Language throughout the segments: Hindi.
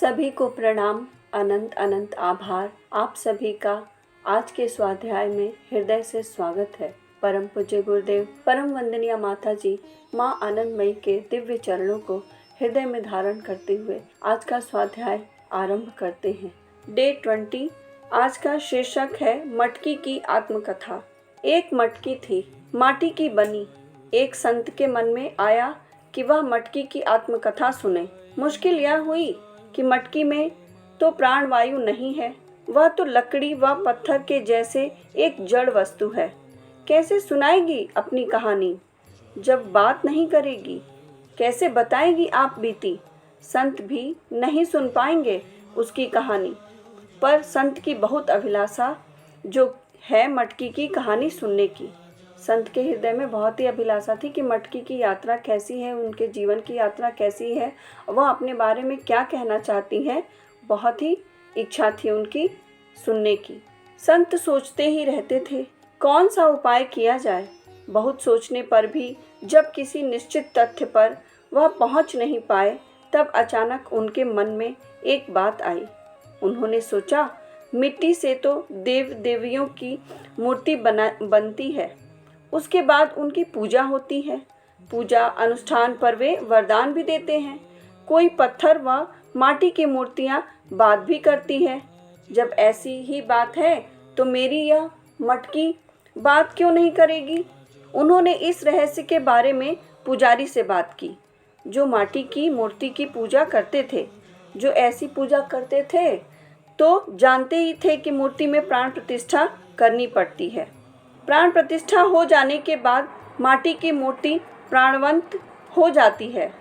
सभी को प्रणाम, अनंत अनंत आभार। आप सभी का आज के स्वाध्याय में हृदय से स्वागत है। परम पूज्य गुरुदेव, परम वंदनीय माता जी, माँ आनंदमयी के दिव्य चरणों को हृदय में धारण करते हुए आज का स्वाध्याय आरंभ करते हैं। डे 20। आज का शीर्षक है मटकी की आत्मकथा। एक मटकी थी, माटी की बनी। एक संत के मन में आया कि वह मटकी की आत्मकथा सुने। मुश्किल यह हुई कि मटकी में तो प्राणवायु नहीं है, वह तो लकड़ी व पत्थर के जैसे एक जड़ वस्तु है। कैसे सुनाएगी अपनी कहानी जब बात नहीं करेगी? कैसे बताएगी आप बीती? संत भी नहीं सुन पाएंगे उसकी कहानी। पर संत की बहुत अभिलाषा जो है मटकी की कहानी सुनने की। संत के हृदय में बहुत ही अभिलाषा थी कि मटकी की यात्रा कैसी है, उनके जीवन की यात्रा कैसी है, वह अपने बारे में क्या कहना चाहती हैं। बहुत ही इच्छा थी उनकी सुनने की। संत सोचते ही रहते थे कौन सा उपाय किया जाए। बहुत सोचने पर भी जब किसी निश्चित तथ्य पर वह पहुंच नहीं पाए, तब अचानक उनके मन में एक बात आई। उन्होंने सोचा, मिट्टी से तो देव देवियों की मूर्ति बनती है, उसके बाद उनकी पूजा होती है। पूजा अनुष्ठान पर वे वरदान भी देते हैं। कोई पत्थर व माटी की मूर्तियां बात भी करती है। जब ऐसी ही बात है तो मेरी यह मटकी बात क्यों नहीं करेगी? उन्होंने इस रहस्य के बारे में पुजारी से बात की, जो माटी की मूर्ति की पूजा करते थे। जो ऐसी पूजा करते थे तो जानते ही थे कि मूर्ति में प्राण प्रतिष्ठा करनी पड़ती है। प्राण प्रतिष्ठा हो जाने के बाद माटी की मूर्ति प्राणवंत हो जाती है।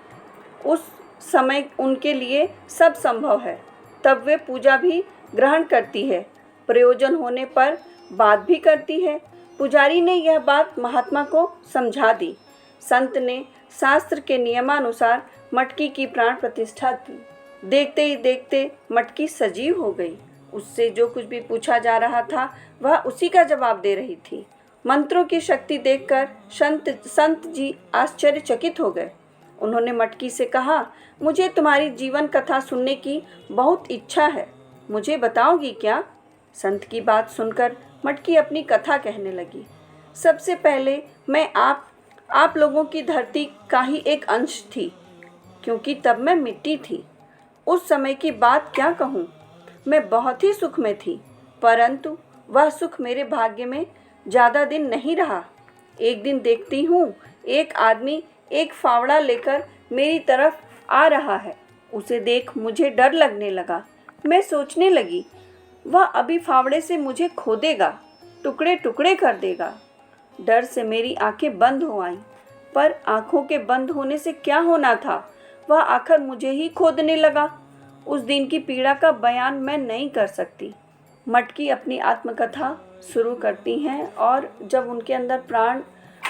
उस समय उनके लिए सब संभव है। तब वे पूजा भी ग्रहण करती है, प्रयोजन होने पर बात भी करती है। पुजारी ने यह बात महात्मा को समझा दी। संत ने शास्त्र के नियमानुसार मटकी की प्राण प्रतिष्ठा की। देखते ही देखते मटकी सजीव हो गई। उससे जो कुछ भी पूछा जा रहा था वह उसी का जवाब दे रही थी। मंत्रों की शक्ति देखकर संत जी आश्चर्यचकित हो गए। उन्होंने मटकी से कहा, मुझे तुम्हारी जीवन कथा सुनने की बहुत इच्छा है, मुझे बताओगी क्या? संत की बात सुनकर मटकी अपनी कथा कहने लगी। सबसे पहले मैं आप लोगों की धरती का ही एक अंश थी, क्योंकि तब मैं मिट्टी थी। उस समय की बात क्या कहूँ, मैं बहुत ही सुख में थी, परंतु वह सुख मेरे भाग्य में ज़्यादा दिन नहीं रहा। एक दिन देखती हूँ एक आदमी एक फावड़ा लेकर मेरी तरफ आ रहा है। उसे देख मुझे डर लगने लगा। मैं सोचने लगी, वह अभी फावड़े से मुझे खोदेगा, टुकड़े टुकड़े कर देगा। डर से मेरी आंखें बंद हो आईं। पर आंखों के बंद होने से क्या होना था, वह आखिर मुझे ही खोदने लगा। उस दिन की पीड़ा का बयान मैं नहीं कर सकती। मटकी अपनी आत्मकथा शुरू करती हैं और जब उनके अंदर प्राण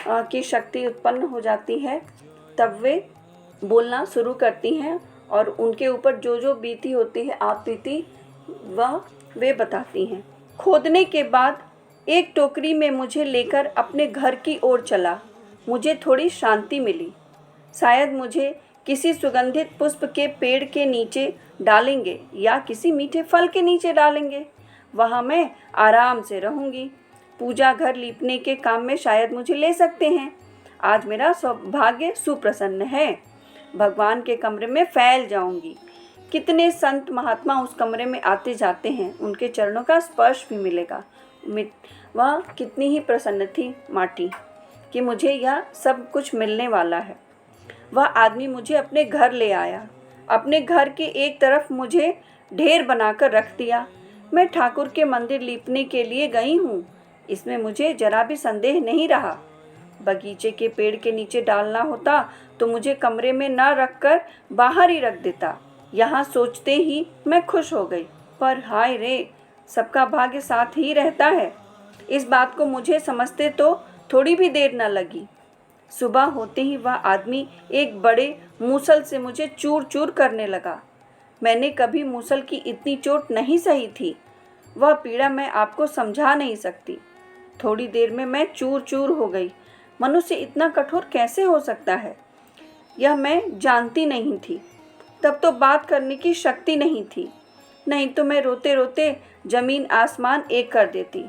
की शक्ति उत्पन्न हो जाती है तब वे बोलना शुरू करती हैं और उनके ऊपर जो जो बीती होती है, आप बीती, वह वे बताती हैं। खोदने के बाद एक टोकरी में मुझे लेकर अपने घर की ओर चला। मुझे थोड़ी शांति मिली। शायद मुझे किसी सुगंधित पुष्प के पेड़ के नीचे डालेंगे या किसी मीठे फल के नीचे डालेंगे। वहाँ मैं आराम से रहूँगी। पूजा घर लीपने के काम में शायद मुझे ले सकते हैं। आज मेरा सौभाग्य सुप्रसन्न है। भगवान के कमरे में फैल जाऊँगी। कितने संत महात्मा उस कमरे में आते जाते हैं, उनके चरणों का स्पर्श भी मिलेगा। वह कितनी ही प्रसन्न थी माटी कि मुझे यह सब कुछ मिलने वाला है। वह आदमी मुझे अपने घर ले आया। अपने घर के एक तरफ मुझे ढेर बनाकर रख दिया। मैं ठाकुर के मंदिर लीपने के लिए गई हूँ, इसमें मुझे जरा भी संदेह नहीं रहा। बगीचे के पेड़ के नीचे डालना होता तो मुझे कमरे में न रखकर बाहर ही रख देता। यहाँ सोचते ही मैं खुश हो गई। पर हाय रे, सबका भाग्य साथ ही रहता है। इस बात को मुझे समझते तो थोड़ी भी देर न लगी। सुबह होते ही वह आदमी एक बड़े मूसल से मुझे चूर चूर करने लगा। मैंने कभी मूसल की इतनी चोट नहीं सही थी। वह पीड़ा मैं आपको समझा नहीं सकती। थोड़ी देर में मैं चूर चूर हो गई। मनुष्य इतना कठोर कैसे हो सकता है, यह मैं जानती नहीं थी। तब तो बात करने की शक्ति नहीं थी, नहीं तो मैं रोते रोते जमीन आसमान एक कर देती।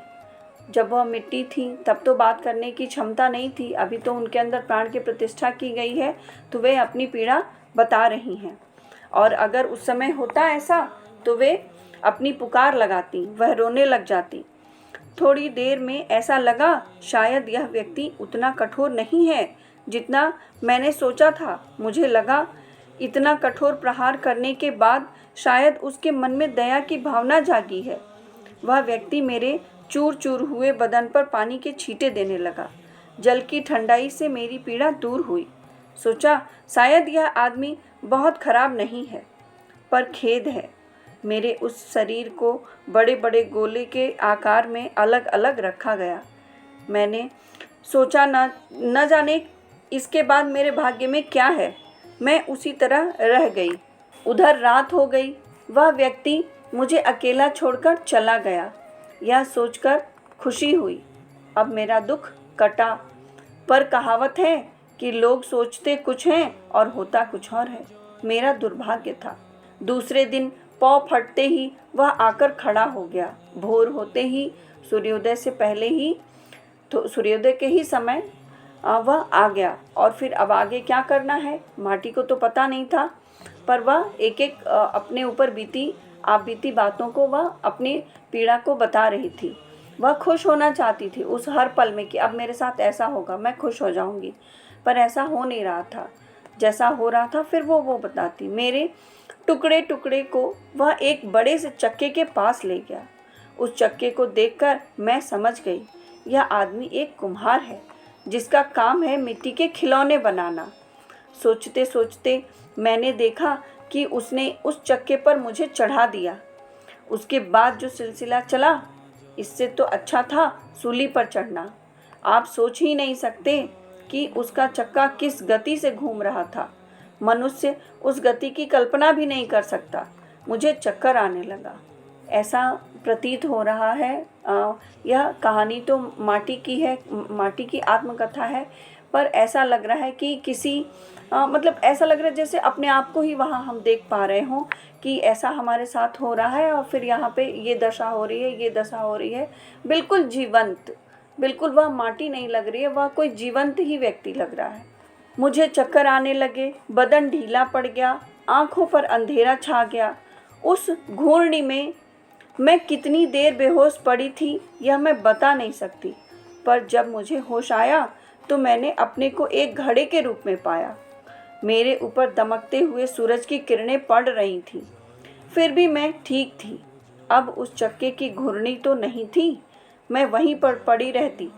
जब वह मिट्टी थी तब तो बात करने की क्षमता नहीं थी, अभी तो उनके अंदर प्राण की प्रतिष्ठा की गई है, तो वे अपनी पीड़ा बता रही हैं। और अगर उस समय होता ऐसा तो वे अपनी पुकार लगाती, वह रोने लग जाती। थोड़ी देर में ऐसा लगा शायद यह व्यक्ति उतना कठोर नहीं है जितना मैंने सोचा था। मुझे लगा इतना कठोर प्रहार करने के बाद शायद उसके मन में दया की भावना जागी है। वह व्यक्ति मेरे चूर चूर हुए बदन पर पानी के छींटे देने लगा। जल की ठंडाई से मेरी पीड़ा दूर हुई। सोचा शायद यह आदमी बहुत खराब नहीं है, पर खेद है, मेरे उस शरीर को बड़े बड़े गोले के आकार में अलग अलग रखा गया। मैंने सोचा न जाने इसके बाद मेरे भाग्य में क्या है। मैं उसी तरह रह गई। उधर रात हो गई। वह व्यक्ति मुझे अकेला छोड़कर चला गया। यह सोचकर खुशी हुई, अब मेरा दुख कटा। पर कहावत है कि लोग सोचते कुछ हैं और होता कुछ और है। मेरा दुर्भाग्य था। दूसरे दिन पौ फटते ही वह आकर खड़ा हो गया। भोर होते ही सूर्योदय से पहले ही तो सूर्योदय के ही समय वह आ गया। और फिर अब आगे क्या करना है माटी को तो पता नहीं था, पर वह एक एक अपने ऊपर बीती बातों को वह अपनी पीड़ा को बता रही थी। वह खुश होना चाहती थी उस हर पल में कि अब मेरे साथ ऐसा होगा, मैं खुश हो जाऊंगी, पर ऐसा हो नहीं रहा था। जैसा हो रहा था फिर वो बताती। मेरे टुकड़े टुकड़े को वह एक बड़े से चक्के के पास ले गया। उस चक्के को देखकर मैं समझ गई यह आदमी एक कुम्हार है जिसका काम है मिट्टी के खिलौने बनाना। सोचते सोचते मैंने देखा कि उसने उस चक्के पर मुझे चढ़ा दिया। उसके बाद जो सिलसिला चला इससे तो अच्छा था सूली पर चढ़ना। आप सोच ही नहीं सकते कि उसका चक्का किस गति से घूम रहा था। मनुष्य उस गति की कल्पना भी नहीं कर सकता। मुझे चक्कर आने लगा। ऐसा प्रतीत हो रहा है यह कहानी तो माटी की है, माटी की आत्मकथा है, पर ऐसा लग रहा है कि किसी मतलब ऐसा लग रहा है जैसे अपने आप को ही वहाँ हम देख पा रहे हों कि ऐसा हमारे साथ हो रहा है और फिर यहाँ पे ये दशा हो रही है, ये दशा हो रही है। बिल्कुल जीवंत, बिल्कुल वह माटी नहीं लग रही है, वह कोई जीवंत ही व्यक्ति लग रहा है। मुझे चक्कर आने लगे, बदन ढीला पड़ गया, आंखों पर अंधेरा छा गया। उस घूर्णी में मैं कितनी देर बेहोश पड़ी थी यह मैं बता नहीं सकती, पर जब मुझे होश आया तो मैंने अपने को एक घड़े के रूप में पाया। मेरे ऊपर दमकते हुए सूरज की किरणें पड़ रही थीं। फिर भी मैं ठीक थी। अब उस चक्के की घूर्णी तो नहीं थी, मैं वहीं पर पड़ी रहती।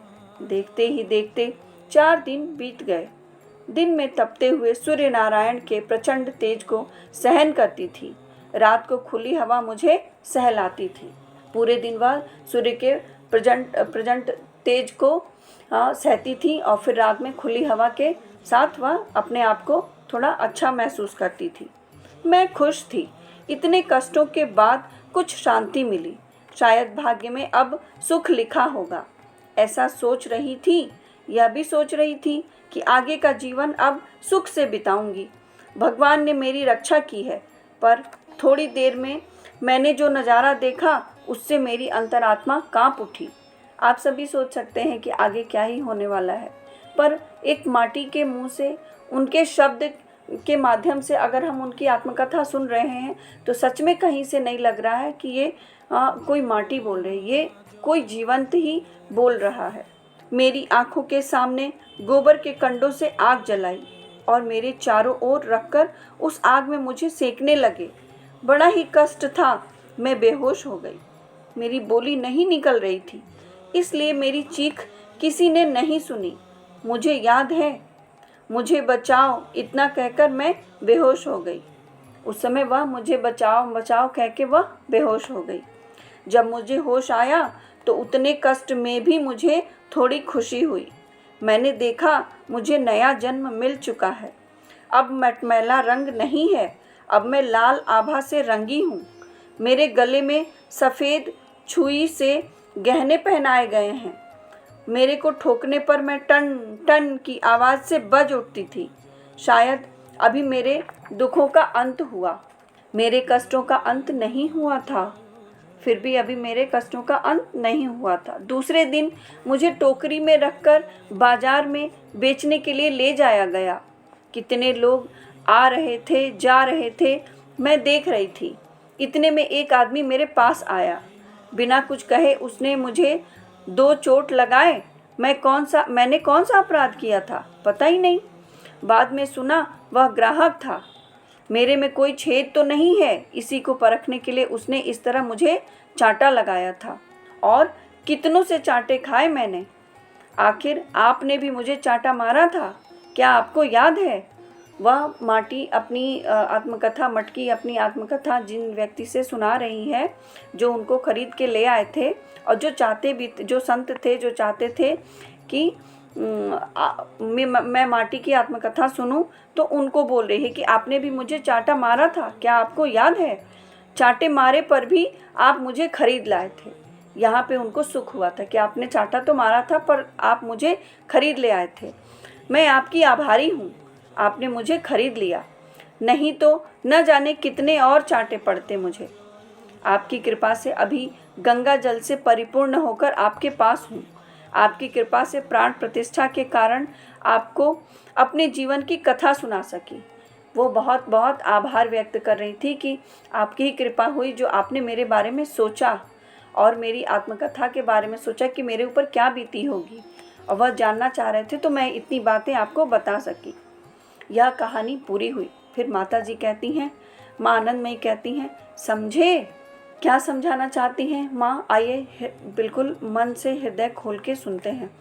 देखते ही देखते 4 दिन बीत गए। दिन में तपते हुए सूर्य नारायण के प्रचंड तेज को सहन करती थी, रात को खुली हवा मुझे सहलाती थी। पूरे दिन वह सूर्य के प्रचंड तेज को सहती थी और फिर रात में खुली हवा के साथ वह अपने आप को थोड़ा अच्छा महसूस करती थी। मैं खुश थी। इतने कष्टों के बाद कुछ शांति मिली। शायद भाग्य में अब सुख लिखा होगा, ऐसा सोच रही थी। यह भी सोच रही थी कि आगे का जीवन अब सुख से बिताऊंगी। भगवान ने मेरी रक्षा की है। पर थोड़ी देर में मैंने जो नज़ारा देखा उससे मेरी अंतरात्मा कांप उठी। आप सभी सोच सकते हैं कि आगे क्या ही होने वाला है, पर एक माटी के मुंह से, उनके शब्द के माध्यम से अगर हम उनकी आत्मकथा सुन रहे हैं तो सच में कहीं से नहीं लग रहा है कि ये कोई माटी बोल रही है, ये कोई जीवंत ही बोल रहा है। मेरी आंखों के सामने गोबर के कंडों से आग जलाई और मेरे चारों ओर रखकर उस आग में मुझे सेकने लगे। बड़ा ही कष्ट था। मैं बेहोश हो गई। मेरी बोली नहीं निकल रही थी, इसलिए मेरी चीख किसी ने नहीं सुनी। मुझे याद है, मुझे बचाओ इतना कहकर मैं बेहोश हो गई। उस समय वह मुझे बचाओ बचाओ कह के वह बेहोश हो गई। जब मुझे होश आया तो उतने कष्ट में भी मुझे थोड़ी खुशी हुई। मैंने देखा मुझे नया जन्म मिल चुका है। अब मटमैला रंग नहीं है, अब मैं लाल आभा से रंगी हूँ। मेरे गले में सफ़ेद छुई से गहने पहनाए गए हैं। मेरे को ठोकने पर मैं टन टन की आवाज़ से बज उठती थी। शायद अभी मेरे दुखों का अंत हुआ, मेरे कष्टों का अंत नहीं हुआ था, फिर भी अभी मेरे कष्टों का अंत नहीं हुआ था। दूसरे दिन मुझे टोकरी में रखकर बाजार में बेचने के लिए ले जाया गया। कितने लोग आ रहे थे, जा रहे थे, मैं देख रही थी। इतने में एक आदमी मेरे पास आया। बिना कुछ कहे उसने मुझे 2 चोट लगाए। मैंने कौन सा अपराध किया था, पता ही नहीं। बाद में सुना वह ग्राहक था। मेरे में कोई छेद तो नहीं है, इसी को परखने के लिए उसने इस तरह मुझे चांटा लगाया था। और कितनों से चांटे खाए मैंने। आखिर आपने भी मुझे चांटा मारा था, क्या आपको याद है? वह मटकी अपनी आत्मकथा जिन व्यक्ति से सुना रही है, जो उनको खरीद के ले आए थे और जो संत थे, जो चाहते थे कि मैं माटी की आत्मकथा सुनूं, तो उनको बोल रही है कि आपने भी मुझे चांटा मारा था, क्या आपको याद है? चांटे मारे पर भी आप मुझे खरीद लाए थे। यहाँ पे उनको सुख हुआ था कि आपने चांटा तो मारा था पर आप मुझे खरीद ले आए थे। मैं आपकी आभारी हूँ, आपने मुझे खरीद लिया, नहीं तो न जाने कितने और चांटे पड़ते मुझे। आपकी कृपा से अभी गंगा जल से परिपूर्ण होकर आपके पास हूँ। आपकी कृपा से प्राण प्रतिष्ठा के कारण आपको अपने जीवन की कथा सुना सकी। वो बहुत बहुत आभार व्यक्त कर रही थी कि आपकी ही कृपा हुई, जो आपने मेरे बारे में सोचा और मेरी आत्मकथा के बारे में सोचा कि मेरे ऊपर क्या बीती होगी, और वह जानना चाह रहे थे, तो मैं इतनी बातें आपको बता सकी। यह कहानी पूरी हुई। फिर माता जी कहती हैं, माँ आनंदमयी कहती हैं, समझे? क्या समझाना चाहती हैं माँ? आइए बिल्कुल मन से हृदय खोल के सुनते हैं।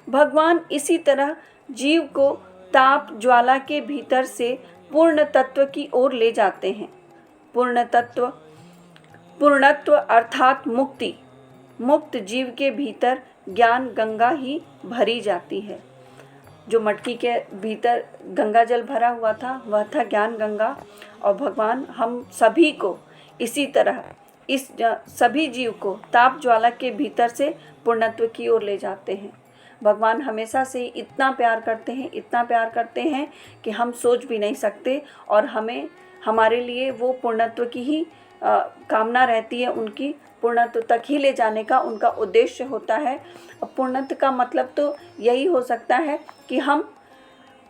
भगवान इसी तरह जीव को ताप ज्वाला के भीतर से पूर्ण तत्व की ओर ले जाते हैं। पूर्णत्व अर्थात मुक्ति। मुक्त जीव के भीतर ज्ञान गंगा ही भरी जाती है। जो मटकी के भीतर गंगा जल भरा हुआ था, वह था ज्ञान गंगा। और भगवान हम सभी को इसी तरह, इस सभी जीव को ताप ज्वाला के भीतर से पूर्णत्व की ओर ले जाते हैं। भगवान हमेशा से इतना प्यार करते हैं कि हम सोच भी नहीं सकते, और हमारे लिए वो पूर्णत्व की ही कामना रहती है। उनकी पूर्णत्व तक ही ले जाने का उनका उद्देश्य होता है। पूर्णत्व का मतलब तो यही हो सकता है कि हम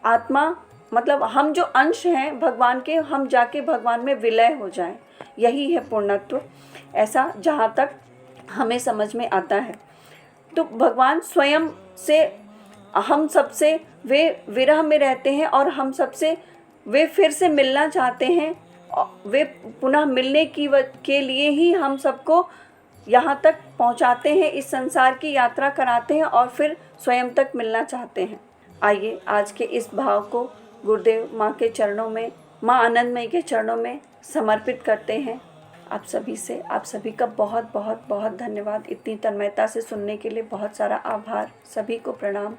आत्मा, मतलब हम जो अंश हैं भगवान के, हम जाके भगवान में विलय हो जाएं, यही है पूर्णत्व। ऐसा जहाँ तक हमें समझ में आता है। तो भगवान स्वयं से हम सबसे वे विरह में रहते हैं, और हम सबसे वे फिर से मिलना चाहते हैं। वे पुनः मिलने के लिए ही हम सबको यहाँ तक पहुँचाते हैं, इस संसार की यात्रा कराते हैं, और फिर स्वयं तक मिलना चाहते हैं। आइए आज के इस भाव को गुरुदेव माँ के चरणों में, माँ आनंदमयी के चरणों में समर्पित करते हैं। आप सभी का बहुत बहुत बहुत धन्यवाद। इतनी तन्मयता से सुनने के लिए बहुत सारा आभार। सभी को प्रणाम।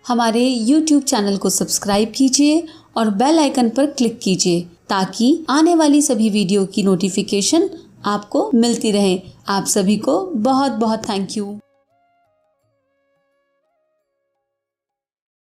हमारे YouTube चैनल को सब्सक्राइब कीजिए और बेल आइकन पर क्लिक कीजिए, ताकि आने वाली सभी वीडियो की नोटिफिकेशन आपको मिलती रहे। आप सभी को बहुत बहुत थैंक यू।